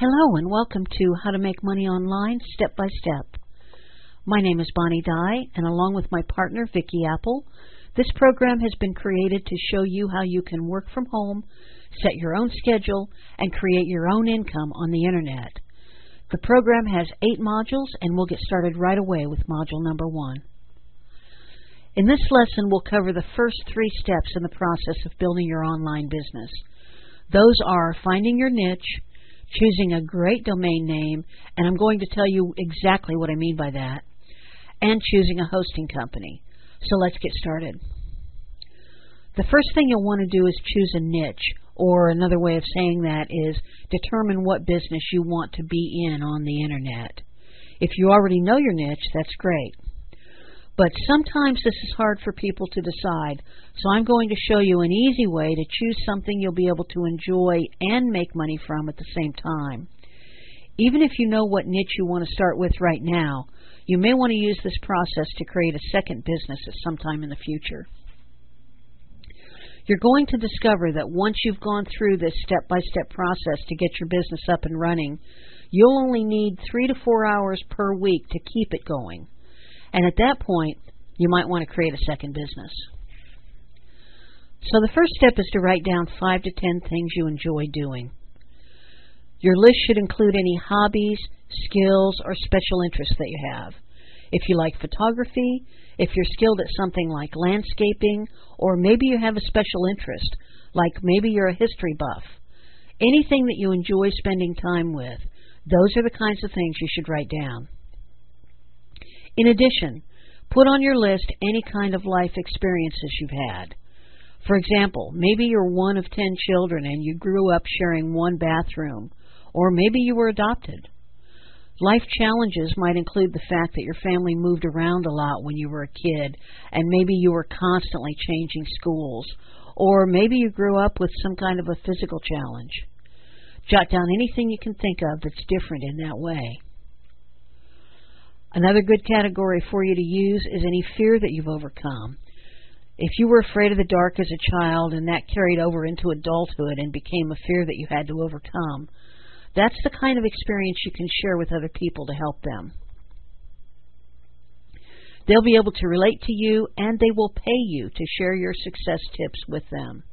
Hello and welcome to How to Make Money Online Step by Step. My name is Bonnie Dye, and along with my partner Vicki Apple, this program has been created to show you how you can work from home, set your own schedule, and create your own income on the Internet. The program has 8 modules, and we'll get started right away with module number 1. In this lesson, we'll cover the first 3 steps in the process of building your online business. Those are finding your niche, choosing a great domain name, and I'm going to tell you exactly what I mean by that, and choosing a hosting company. So let's get started. The first thing you'll want to do is choose a niche, or another way of saying that is determine what business you want to be in on the Internet. If you already know your niche, that's great. But sometimes this is hard for people to decide, so I'm going to show you an easy way to choose something you'll be able to enjoy and make money from at the same time. Even if you know what niche you want to start with right now, you may want to use this process to create a second business at some time in the future. You're going to discover that once you've gone through this step-by-step process to get your business up and running, you'll only need 3 to 4 hours per week to keep it going. And at that point, you might want to create a second business. So the first step is to write down 5 to 10 things you enjoy doing. Your list should include any hobbies, skills, or special interests that you have. If you like photography, if you're skilled at something like landscaping, or maybe you have a special interest, like maybe you're a history buff. Anything that you enjoy spending time with, those are the kinds of things you should write down. In addition, put on your list any kind of life experiences you've had. For example, maybe you're one of 10 children and you grew up sharing one bathroom, or maybe you were adopted. Life challenges might include the fact that your family moved around a lot when you were a kid, and maybe you were constantly changing schools, or maybe you grew up with some kind of a physical challenge. Jot down anything you can think of that's different in that way. Another good category for you to use is any fear that you've overcome. If you were afraid of the dark as a child and that carried over into adulthood and became a fear that you had to overcome, that's the kind of experience you can share with other people to help them. They'll be able to relate to you, and they will pay you to share your success tips with them.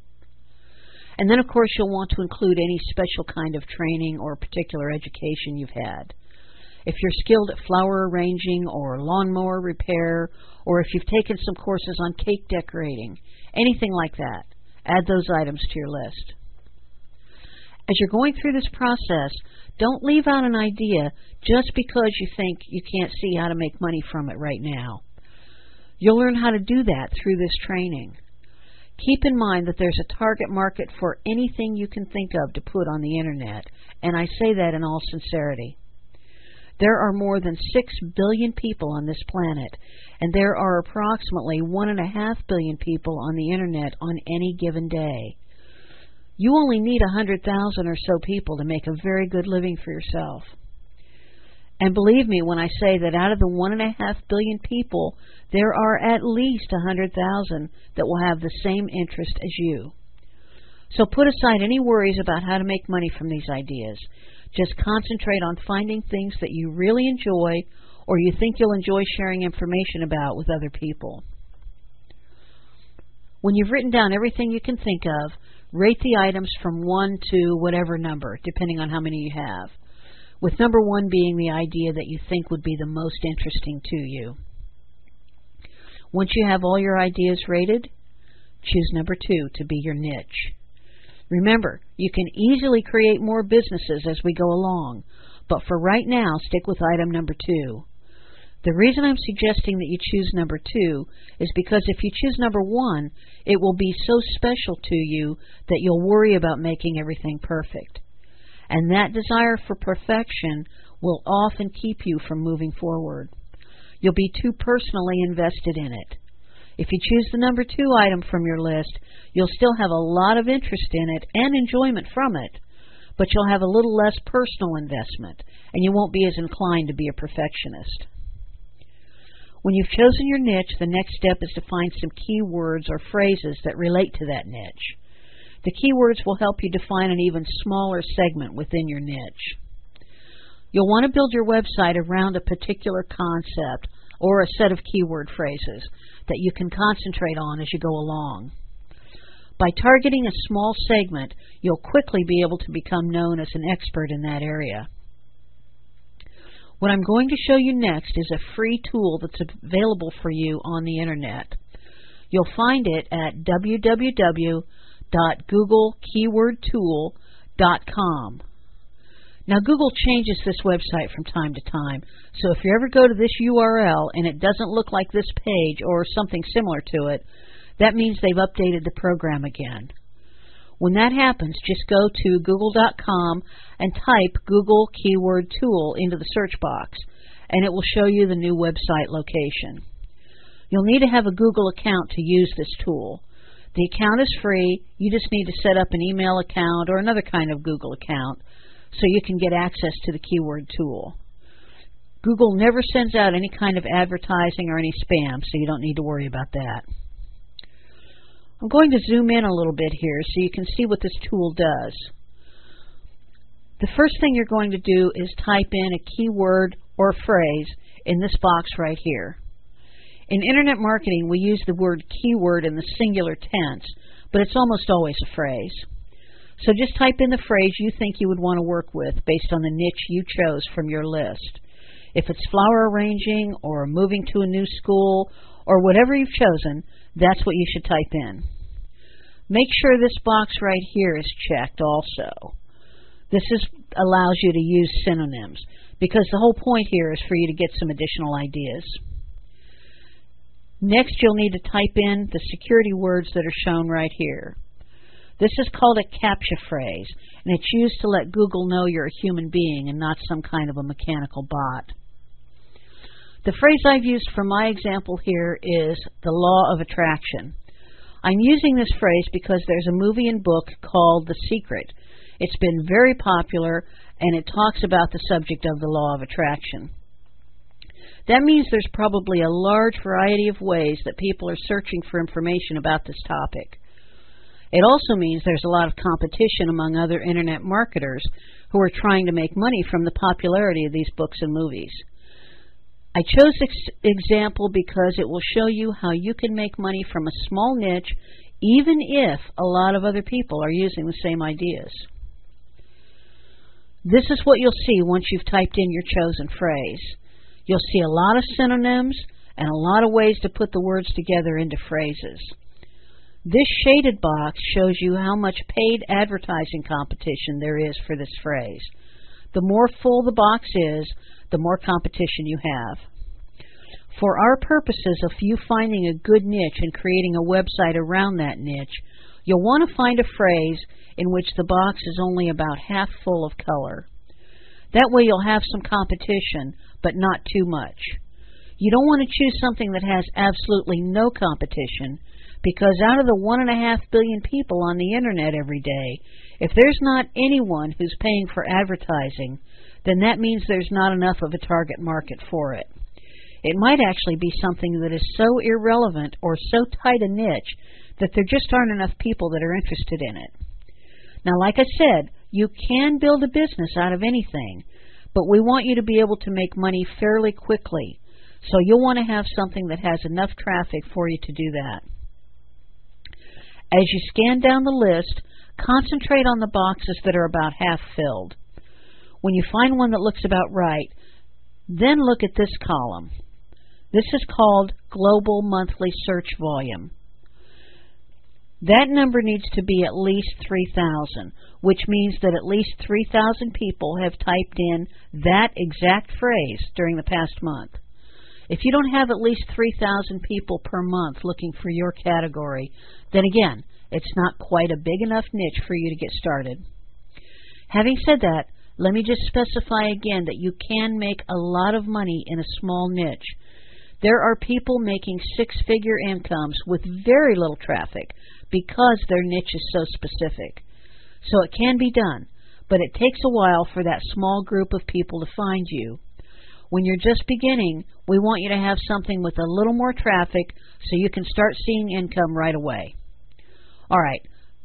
And then, of course, you'll want to include any special kind of training or particular education you've had. If you're skilled at flower arranging or lawnmower repair, or if you've taken some courses on cake decorating, anything like that, add those items to your list. As you're going through this process, don't leave out an idea just because you think you can't see how to make money from it right now. You'll learn how to do that through this training. Keep in mind that there's a target market for anything you can think of to put on the Internet, and I say that in all sincerity. There are more than 6 billion people on this planet, and there are approximately 1.5 billion people on the Internet on any given day. You only need 100,000 or so people to make a very good living for yourself. And believe me when I say that out of the 1.5 billion people, there are at least 100,000 that will have the same interest as you. So put aside any worries about how to make money from these ideas. Just concentrate on finding things that you really enjoy or you think you'll enjoy sharing information about with other people. When you've written down everything you can think of, rate the items from 1 to whatever number, depending on how many you have, with number 1 being the idea that you think would be the most interesting to you. Once you have all your ideas rated, choose number 2 to be your niche. Remember, you can easily create more businesses as we go along, but for right now, stick with item number 2. The reason I'm suggesting that you choose number 2 is because if you choose number 1, it will be so special to you that you'll worry about making everything perfect. And that desire for perfection will often keep you from moving forward. You'll be too personally invested in it. If you choose the number 2 item from your list, you'll still have a lot of interest in it and enjoyment from it, but you'll have a little less personal investment, and you won't be as inclined to be a perfectionist. When you've chosen your niche, the next step is to find some keywords or phrases that relate to that niche. The keywords will help you define an even smaller segment within your niche. You'll want to build your website around a particular concept or a set of keyword phrases that you can concentrate on as you go along. By targeting a small segment, you'll quickly be able to become known as an expert in that area. What I'm going to show you next is a free tool that's available for you on the Internet. You'll find it at www.googlekeywordtool.com. Now, Google changes this website from time to time, so if you ever go to this URL and it doesn't look like this page or something similar to it, that means they've updated the program again. When that happens, just go to google.com and type Google Keyword Tool into the search box, and it will show you the new website location. You'll need to have a Google account to use this tool. The account is free. You just need to set up an email account or another kind of Google account so you can get access to the keyword tool. Google never sends out any kind of advertising or any spam, so you don't need to worry about that. I'm going to zoom in a little bit here so you can see what this tool does. The first thing you're going to do is type in a keyword or phrase in this box right here. In Internet marketing, we use the word keyword in the singular tense, but it's almost always a phrase. So just type in the phrase you think you would want to work with based on the niche you chose from your list. If it's flower arranging or moving to a new school or whatever you've chosen, that's what you should type in. Make sure this box right here is checked also. This allows you to use synonyms because the whole point here is for you to get some additional ideas. Next, you'll need to type in the security words that are shown right here. This is called a CAPTCHA phrase, and it's used to let Google know you're a human being and not some kind of a mechanical bot. The phrase I've used for my example here is the law of attraction. I'm using this phrase because there's a movie and book called The Secret. It's been very popular, and it talks about the subject of the law of attraction. That means there's probably a large variety of ways that people are searching for information about this topic. It also means there's a lot of competition among other Internet marketers who are trying to make money from the popularity of these books and movies. I chose this example because it will show you how you can make money from a small niche even if a lot of other people are using the same ideas. This is what you'll see once you've typed in your chosen phrase. You'll see a lot of synonyms and a lot of ways to put the words together into phrases. This shaded box shows you how much paid advertising competition there is for this phrase. The more full the box is, the more competition you have. For our purposes of you finding a good niche and creating a website around that niche, you'll want to find a phrase in which the box is only about half full of color. That way you'll have some competition, but not too much. You don't want to choose something that has absolutely no competition, because out of the 1.5 billion people on the Internet every day, if there's not anyone who's paying for advertising, then that means there's not enough of a target market for it. It might actually be something that is so irrelevant or so tight a niche that there just aren't enough people that are interested in it. Now, like I said, you can build a business out of anything, but we want you to be able to make money fairly quickly, so you'll want to have something that has enough traffic for you to do that. As you scan down the list, concentrate on the boxes that are about half filled. When you find one that looks about right, then look at this column. This is called Global Monthly Search Volume. That number needs to be at least 3,000, which means that at least 3,000 people have typed in that exact phrase during the past month. If you don't have at least 3,000 people per month looking for your category, then again, it's not quite a big enough niche for you to get started. Having said that, let me just specify again that you can make a lot of money in a small niche. There are people making six-figure incomes with very little traffic because their niche is so specific. So it can be done, but it takes a while for that small group of people to find you. When you're just beginning, we want you to have something with a little more traffic so you can start seeing income right away. All right,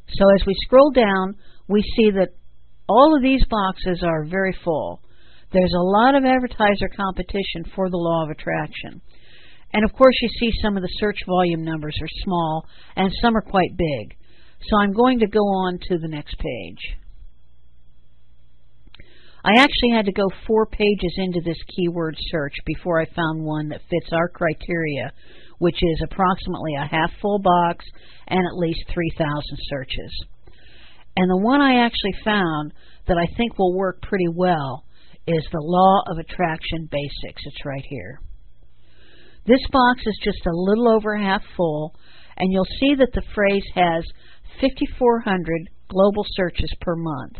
so as we scroll down, we see that all of these boxes are very full. There's a lot of advertiser competition for the law of attraction. And of course you see some of the search volume numbers are small and some are quite big. So I'm going to go on to the next page. I actually had to go 4 pages into this keyword search before I found one that fits our criteria, which is approximately a half full box and at least 3,000 searches. And the one I actually found that I think will work pretty well is the Law of Attraction Basics. It's right here. This box is just a little over half full, and you'll see that the phrase has 5,400 global searches per month.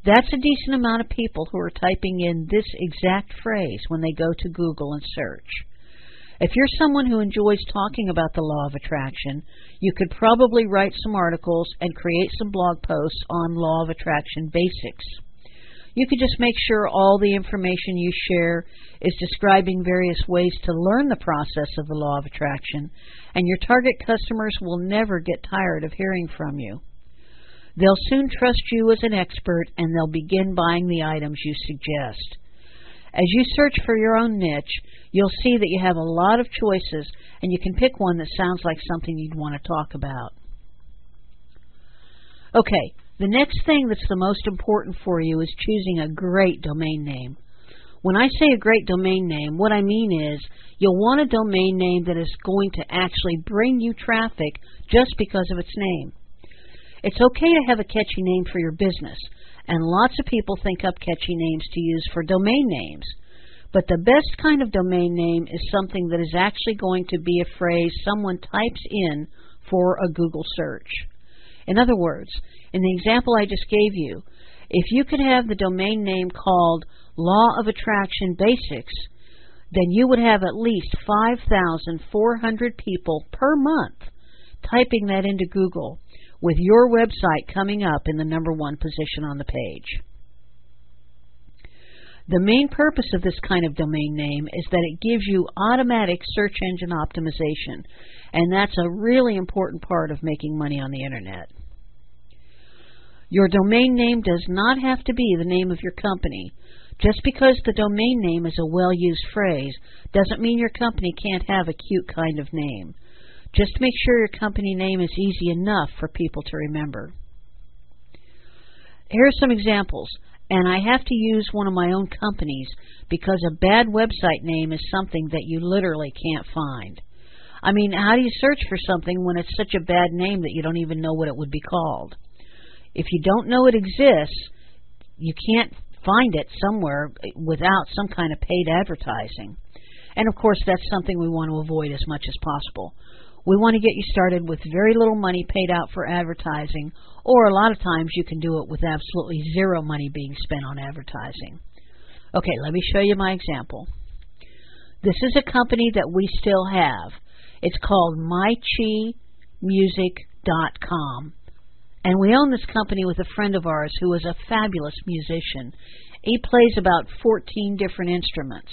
That's a decent amount of people who are typing in this exact phrase when they go to Google and search. If you're someone who enjoys talking about the law of attraction, you could probably write some articles and create some blog posts on law of attraction basics. You could just make sure all the information you share is describing various ways to learn the process of the law of attraction, and your target customers will never get tired of hearing from you. They'll soon trust you as an expert, and they'll begin buying the items you suggest. As you search for your own niche, you'll see that you have a lot of choices, and you can pick one that sounds like something you'd want to talk about. Okay, the next thing that's the most important for you is choosing a great domain name. When I say a great domain name, what I mean is you'll want a domain name that is going to actually bring you traffic just because of its name. It's okay to have a catchy name for your business, and lots of people think up catchy names to use for domain names. But the best kind of domain name is something that is actually going to be a phrase someone types in for a Google search. In other words, in the example I just gave you, if you could have the domain name called Law of Attraction Basics, then you would have at least 5,400 people per month typing that into Google, with your website coming up in the #1 position on the page. The main purpose of this kind of domain name is that it gives you automatic search engine optimization, and that's a really important part of making money on the Internet. Your domain name does not have to be the name of your company. Just because the domain name is a well-used phrase doesn't mean your company can't have a cute kind of name. Just make sure your company name is easy enough for people to remember. Here are some examples, and I have to use one of my own companies because a bad website name is something that you literally can't find. I mean, how do you search for something when it's such a bad name that you don't even know what it would be called? If you don't know it exists, you can't find it somewhere without some kind of paid advertising. And of course, that's something we want to avoid as much as possible. We want to get you started with very little money paid out for advertising, or a lot of times you can do it with absolutely zero money being spent on advertising. Okay, let me show you my example. This is a company that we still have. It's called MyChiMusic.com. And we own this company with a friend of ours who is a fabulous musician. He plays about 14 different instruments.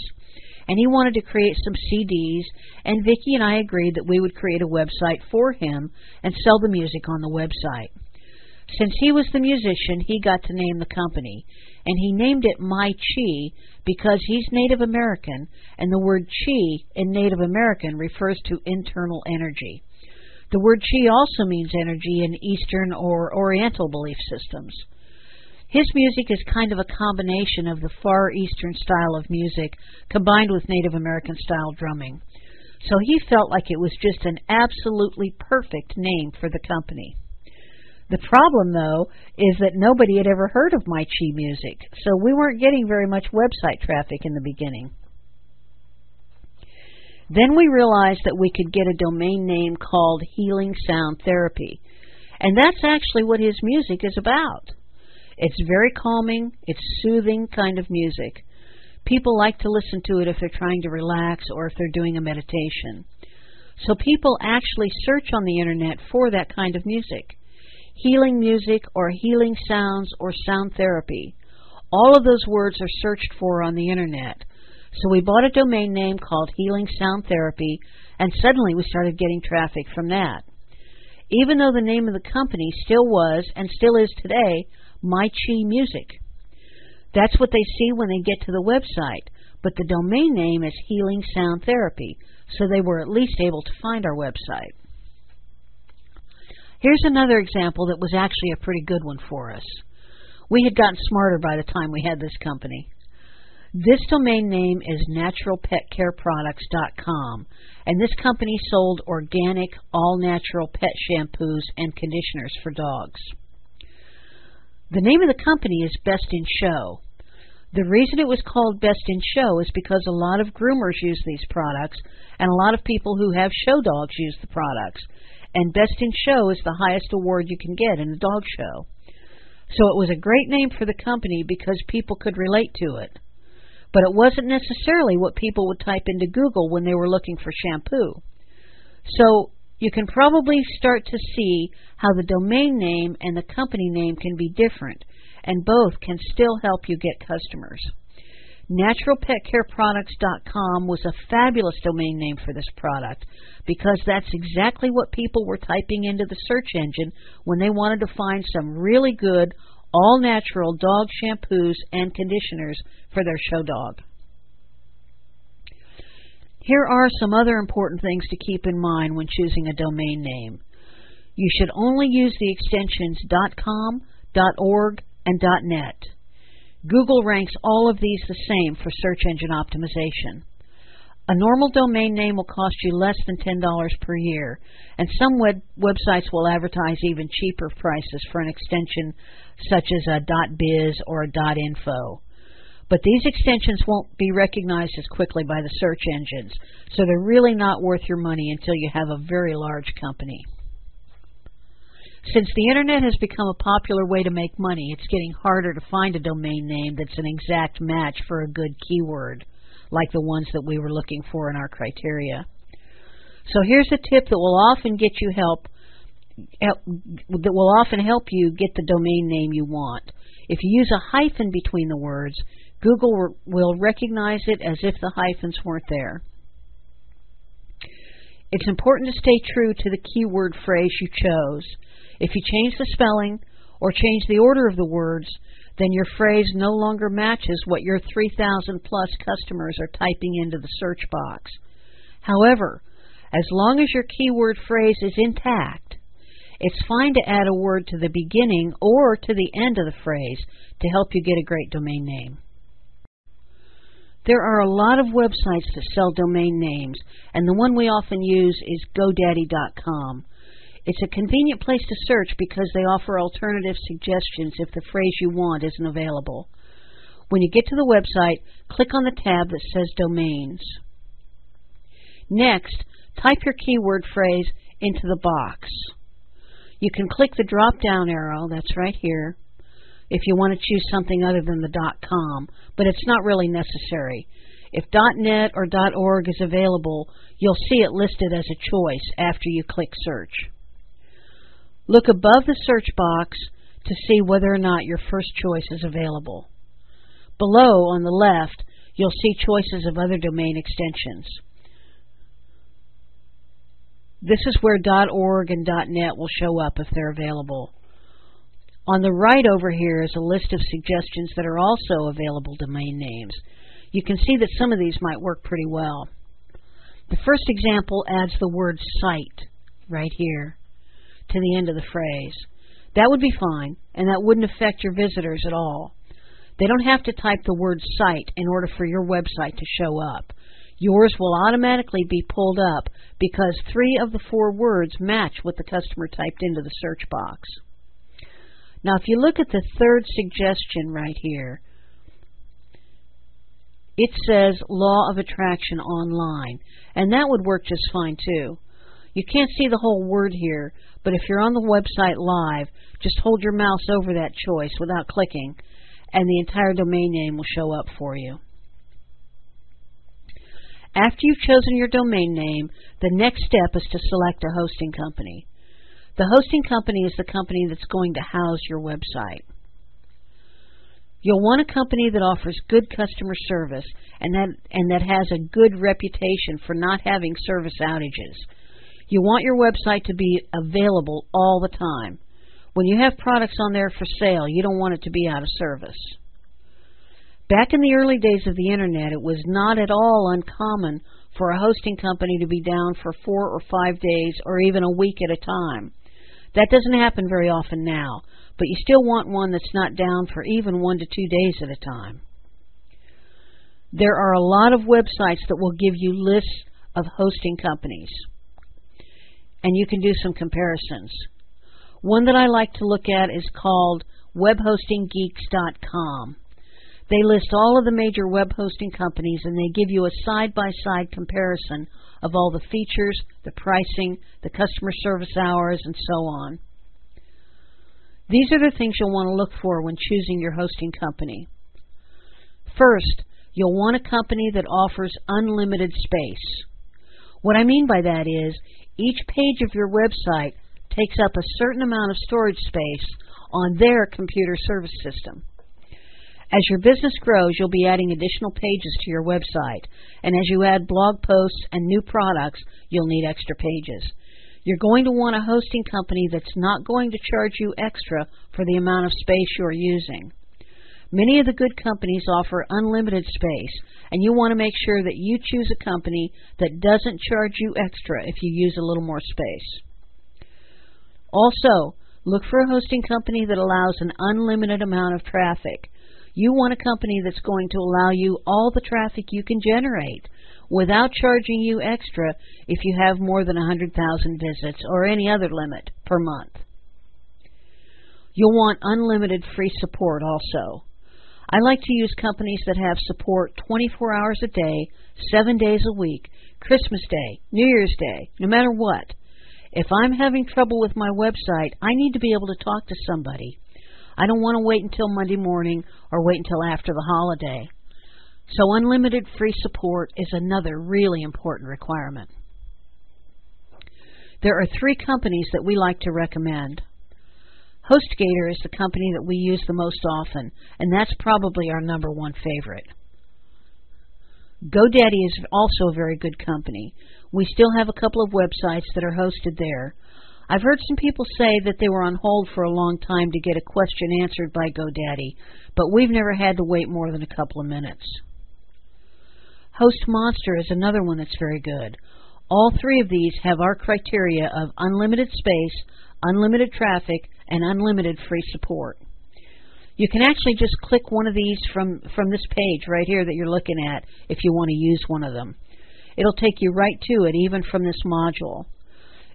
And he wanted to create some CDs, and Vicki and I agreed that we would create a website for him and sell the music on the website. Since he was the musician, he got to name the company, and he named it My Chi because he's Native American, and the word chi in Native American refers to internal energy. The word chi also means energy in Eastern or Oriental belief systems. His music is kind of a combination of the Far Eastern style of music combined with Native American style drumming. So he felt like it was just an absolutely perfect name for the company. The problem, though, is that nobody had ever heard of My Chi Music, so we weren't getting very much website traffic in the beginning. Then we realized that we could get a domain name called Healing Sound Therapy, and that's actually what his music is about. It's very calming, it's soothing kind of music. People like to listen to it if they're trying to relax or if they're doing a meditation. So people actually search on the Internet for that kind of music. Healing music or healing sounds or sound therapy. All of those words are searched for on the Internet. So we bought a domain name called Healing Sound Therapy, and suddenly we started getting traffic from that. Even though the name of the company still was, and still is today, My Chi Music. That's what they see when they get to the website, but the domain name is Healing Sound Therapy, so they were at least able to find our website. Here's another example that was actually a pretty good one for us. We had gotten smarter by the time we had this company. This domain name is naturalpetcareproducts.com, and this company sold organic, all-natural pet shampoos and conditioners for dogs. The name of the company is Best in Show. The reason it was called Best in Show is because a lot of groomers use these products, and a lot of people who have show dogs use the products. And Best in Show is the highest award you can get in a dog show. So it was a great name for the company because people could relate to it. But it wasn't necessarily what people would type into Google when they were looking for shampoo. So you can probably start to see how the domain name and the company name can be different, and both can still help you get customers. Naturalpetcareproducts.com was a fabulous domain name for this product because that's exactly what people were typing into the search engine when they wanted to find some really good, all-natural dog shampoos and conditioners for their show dog. Here are some other important things to keep in mind when choosing a domain name. You should only use the extensions .com, .org, and .net. Google ranks all of these the same for search engine optimization. A normal domain name will cost you less than $10 per year, and some websites will advertise even cheaper prices for an extension such as a .biz or a .info. But these extensions won't be recognized as quickly by the search engines, so they're really not worth your money until you have a very large company. Since the Internet has become a popular way to make money, it's getting harder to find a domain name that's an exact match for a good keyword, like the ones that we were looking for in our criteria. So here's a tip that will often get you help you get the domain name you want. If you use a hyphen between the words, Google will recognize it as if the hyphens weren't there. It's important to stay true to the keyword phrase you chose. If you change the spelling or change the order of the words, then your phrase no longer matches what your 3,000 plus customers are typing into the search box. However, as long as your keyword phrase is intact, it's fine to add a word to the beginning or to the end of the phrase to help you get a great domain name. There are a lot of websites that sell domain names, and the one we often use is GoDaddy.com. It's a convenient place to search because they offer alternative suggestions if the phrase you want isn't available. When you get to the website, click on the tab that says Domains. Next, type your keyword phrase into the box. You can click the drop-down arrow, that's right here, if you want to choose something other than the .com, but it's not really necessary. If .net or .org is available, you'll see it listed as a choice after you click Search. Look above the search box to see whether or not your first choice is available. Below, on the left, you'll see choices of other domain extensions. This is where .org and .net will show up if they're available. On the right over here is a list of suggestions that are also available domain names. You can see that some of these might work pretty well. The first example adds the word site right here to the end of the phrase. That would be fine, and that wouldn't affect your visitors at all. They don't have to type the word site in order for your website to show up. Yours will automatically be pulled up because 3 of the 4 words match what the customer typed into the search box. Now, if you look at the third suggestion right here, it says Law of Attraction Online, and that would work just fine too. You can't see the whole word here, but if you're on the website live, just hold your mouse over that choice without clicking, and the entire domain name will show up for you. After you've chosen your domain name, the next step is to select a hosting company. The hosting company is the company that's going to house your website. You'll want a company that offers good customer service and that has a good reputation for not having service outages. You want your website to be available all the time. When you have products on there for sale, you don't want it to be out of service. Back in the early days of the Internet, it was not at all uncommon for a hosting company to be down for 4 or 5 days or even a week at a time. That doesn't happen very often now, but you still want one that's not down for even 1 to 2 days at a time. There are a lot of websites that will give you lists of hosting companies, and you can do some comparisons. One that I like to look at is called webhostinggeeks.com. They list all of the major web hosting companies, and they give you a side-by-side comparison of all the features, the pricing, the customer service hours, and so on. These are the things you'll want to look for when choosing your hosting company. First, you'll want a company that offers unlimited space. What I mean by that is, each page of your website takes up a certain amount of storage space on their computer service system. As your business grows, you'll be adding additional pages to your website, and as you add blog posts and new products, you'll need extra pages. You're going to want a hosting company that's not going to charge you extra for the amount of space you're using. Many of the good companies offer unlimited space, and you want to make sure that you choose a company that doesn't charge you extra if you use a little more space. Also, look for a hosting company that allows an unlimited amount of traffic. You want a company that's going to allow you all the traffic you can generate without charging you extra if you have more than 100,000 visits or any other limit per month. You'll want unlimited free support also. I like to use companies that have support 24 hours a day, 7 days a week, Christmas Day, New Year's Day, no matter what. If I'm having trouble with my website, I need to be able to talk to somebody. I don't want to wait until Monday morning or wait until after the holiday. So unlimited free support is another really important requirement. There are 3 companies that we like to recommend. HostGator is the company that we use the most often, and that's probably our #1 favorite. GoDaddy is also a very good company. We still have a couple of websites that are hosted there. I've heard some people say that they were on hold for a long time to get a question answered by GoDaddy, but we've never had to wait more than a couple of minutes. HostMonster is another one that's very good. All 3 of these have our criteria of unlimited space, unlimited traffic, and unlimited free support. You can actually just click one of these from this page right here that you're looking at if you want to use one of them. It'll take you right to it, even from this module.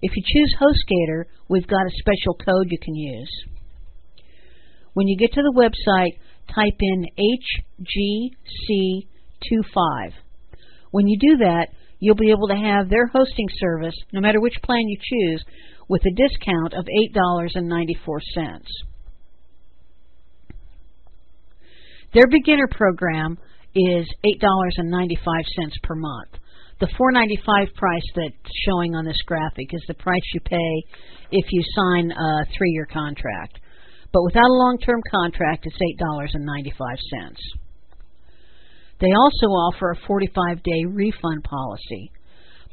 If you choose HostGator, we've got a special code you can use. When you get to the website, type in HGC25. When you do that, you'll be able to have their hosting service, no matter which plan you choose, with a discount of $8.94. Their beginner program is $8.95 per month. The $4.95 price that's showing on this graphic is the price you pay if you sign a 3-year contract. But without a long-term contract, it's $8.95. They also offer a 45-day refund policy.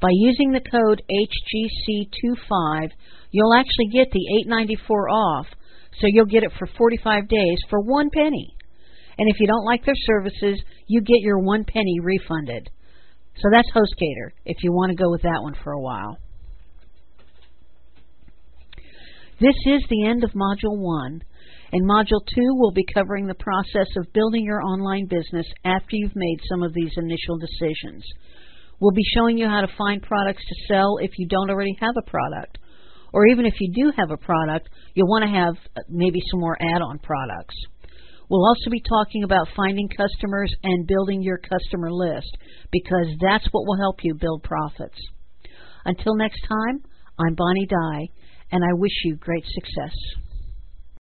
By using the code HGC25, you'll actually get the $8.94 off, so you'll get it for 45 days for 1 penny. And if you don't like their services, you get your 1 penny refunded. So that's HostGator, if you want to go with that one for a while. This is the end of Module 1. In Module 2, we'll be covering the process of building your online business after you've made some of these initial decisions. We'll be showing you how to find products to sell if you don't already have a product. Or even if you do have a product, you'll want to have maybe some more add-on products. We'll also be talking about finding customers and building your customer list, because that's what will help you build profits. Until next time, I'm Bonnie Dye, and I wish you great success.